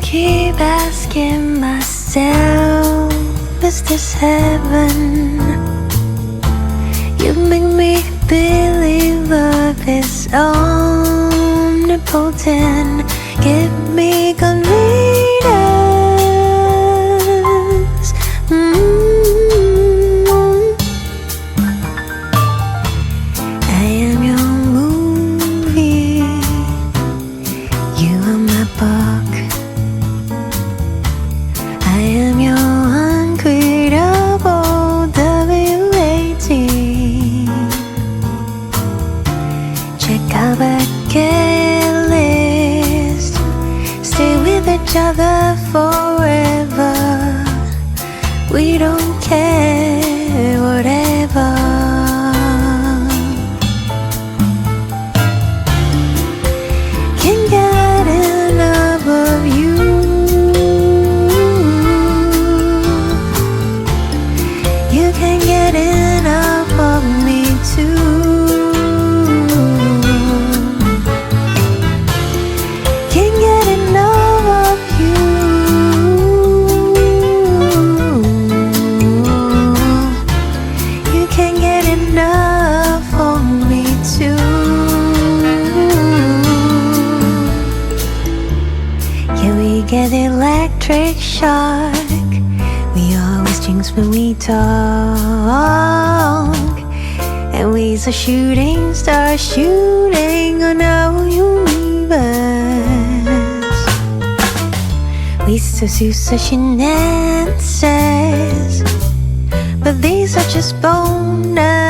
keep asking myself, is this heaven? You make me believe love is omnipotent. Give me confidence. I am your movie, you are my book. I am your unquitable W-18. Check our bucket list, stay with each other forever. We don't care, whatever. Can't get enough of you. You can't get enough of me too. Can't get enough of you. You can't get enough of me too. Yeah, we get electric shock. We always jinx when we talk, and we's a shooting star shooting on our universe. We still do such an answers, but these are just bonus.